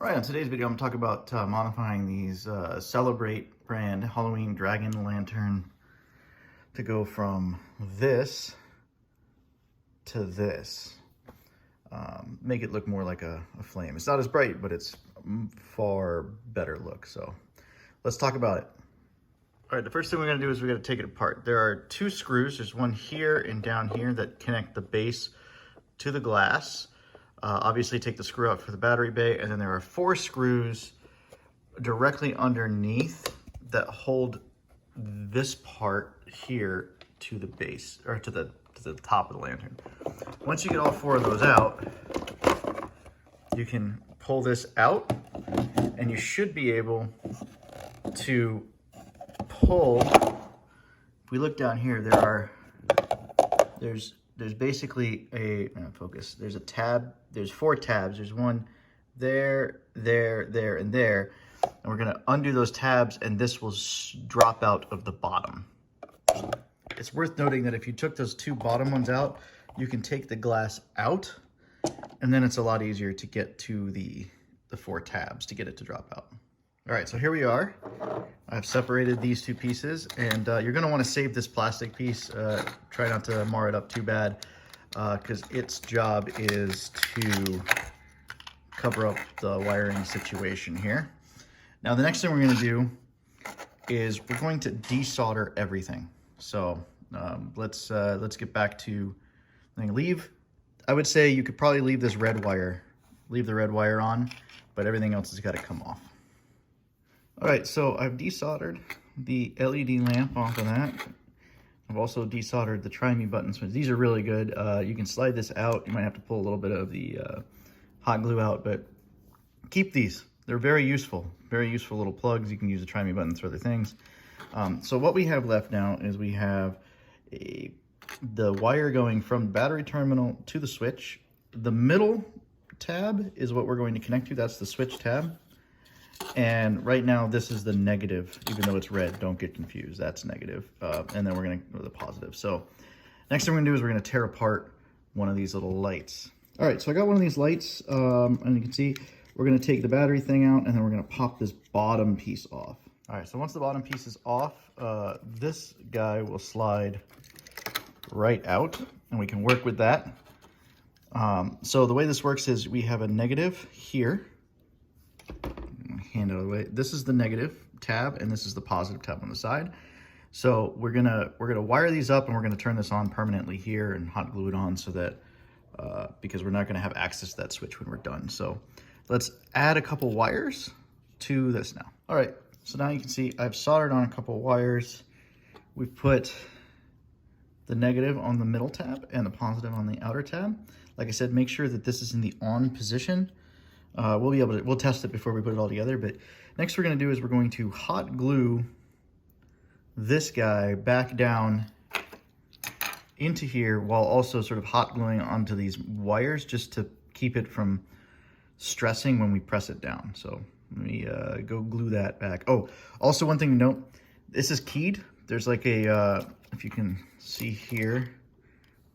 All right, on today's video, I'm talking about modifying these Celebrate brand Halloween Dragon Lantern to go from this to this. Make it look more like a flame. It's not as bright, but it's far better look. So let's talk about it. All right, the first thing we're gonna do is we're gonna take it apart. There are two screws. There's one here and down here that connect the base to the glass. Obviously take the screw out for the battery bay, and then there are 4 screws directly underneath that hold this part here to the base, or to the top of the lantern. Once you get all 4 of those out, you can pull this out, and you should be able to pull. If we look down here, there's basically there's a tab, there's 4 tabs. There's one there, there, and there. And we're gonna undo those tabs and this will drop out of the bottom. It's worth noting that if you took those 2 bottom ones out, you can take the glass out and then it's a lot easier to get to the 4 tabs to get it to drop out. All right, so here we are. I've separated these 2 pieces, and you're gonna wanna save this plastic piece. Try not to mar it up too bad, because its job is to cover up the wiring situation here. Now, the next thing we're gonna do is we're going to desolder everything. So let's get back to I would say you could probably leave this red wire, leave the red wire on, but everything else has gotta come off. All right, so I've desoldered the LED lamp off of that. I've also desoldered the Try Me buttons. These are really good. You can slide this out. You might have to pull a little bit of the hot glue out, but keep these. They're very useful little plugs. You can use the Try Me buttons for other things. So what we have left now is we have the wire going from the battery terminal to the switch. The middle tab is what we're going to connect to. That's the switch tab. And right now, this is the negative, even though it's red, don't get confused. That's negative. And then we're gonna go to the positive. So next thing we're gonna do is we're gonna tear apart one of these little lights. All right, so I got one of these lights, and you can see we're gonna take the battery thing out and then we're gonna pop this bottom piece off. All right, so once the bottom piece is off, this guy will slide right out and we can work with that. So the way this works is we have a negative here. Hand out of the way. This is the negative tab and this is the positive tab on the side. So we're gonna wire these up and we're gonna turn this on permanently here and hot glue it on so that because we're not gonna have access to that switch when we're done. So let's add a couple wires to this now. All right, so now you can see I've soldered on a couple wires. We've put the negative on the middle tab and the positive on the outer tab. Like I said, make sure that this is in the on position. We'll test it before we put it all together, but next we're gonna do is we're going to hot glue this guy back down into here while also sort of hot gluing onto these wires just to keep it from stressing when we press it down. So let me go glue that back. Oh, also one thing to note, this is keyed. There's like a, if you can see here,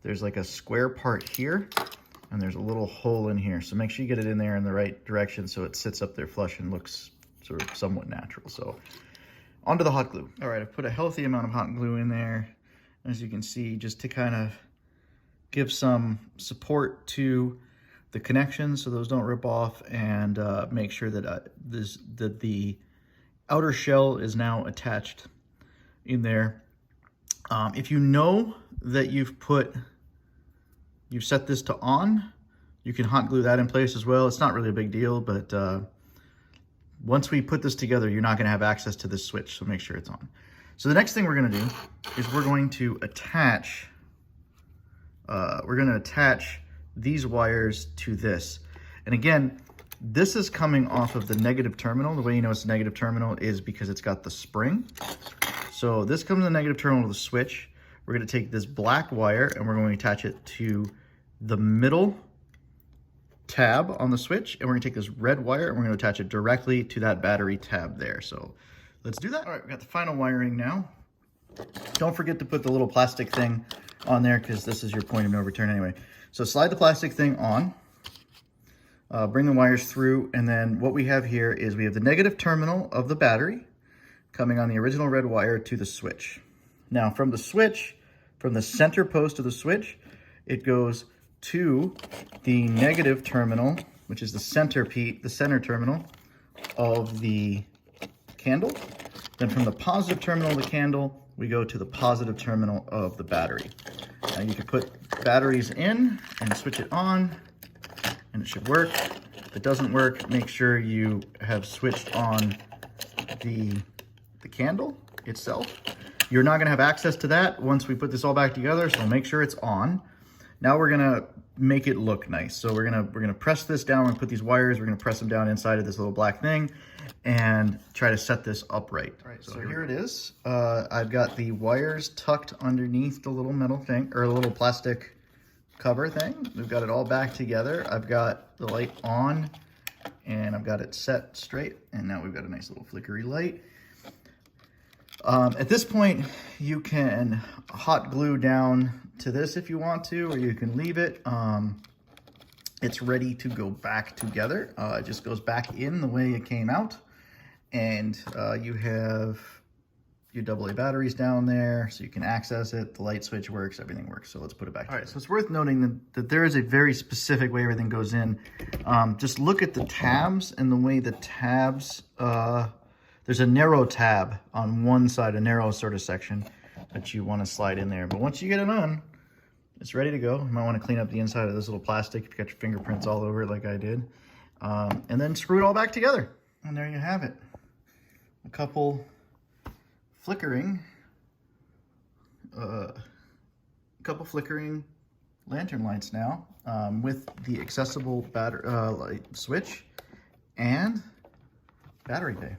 there's like a square part here. And there's a little hole in here. So make sure you get it in there in the right direction so it sits up there flush and looks sort of somewhat natural. So onto the hot glue. All right, I've put a healthy amount of hot glue in there, as you can see, just to kind of give some support to the connections so those don't rip off, and make sure that, that the outer shell is now attached in there. If you know that you've set this to on, you can hot glue that in place as well. It's not really a big deal, but once we put this together, you're not gonna have access to this switch, so make sure it's on. So the next thing we're gonna do is we're going to attach these wires to this. And again, this is coming off of the negative terminal. The way you know it's a negative terminal is because it's got the spring. So this comes in the negative terminal of the switch. We're gonna take this black wire and we're going to attach it to the middle tab on the switch, and we're gonna take this red wire and we're gonna attach it directly to that battery tab there. So let's do that. All right, we got the final wiring now. Don't forget to put the little plastic thing on there because this is your point of no return anyway. So slide the plastic thing on. bring the wires through, and then what we have here is we have the negative terminal of the battery coming on the original red wire to the switch. Now from the switch, from the center post of the switch, it goes to the negative terminal, which is the center terminal of the candle. Then from the positive terminal of the candle, we go to the positive terminal of the battery. Now you can put batteries in and switch it on, and it should work. If it doesn't work, make sure you have switched on the candle itself. You're not gonna have access to that once we put this all back together, so make sure it's on. Now we're gonna make it look nice. So we're gonna press this down and put these wires, we're gonna press them down inside of this little black thing and try to set this upright. All right, so here it is. I've got the wires tucked underneath the little metal thing, or a little plastic cover thing. We've got it all back together. I've got the light on and I've got it set straight, and now we've got a nice little flickery light. At this point, you can hot glue down to this if you want to, or you can leave it. It's ready to go back together. It just goes back in the way it came out. And you have your AA batteries down there, so you can access it. The light switch works, everything works. So let's put it back. All right, so it's worth noting that there is a very specific way everything goes in. Just look at the tabs and the way the tabs, there's a narrow tab on one side, a narrow sort of section that you want to slide in there. But once you get it on, it's ready to go. You might want to clean up the inside of this little plastic if you got your fingerprints all over it like I did. And then screw it all back together. And there you have it. A couple flickering lantern lights now with the accessible light switch and battery bay.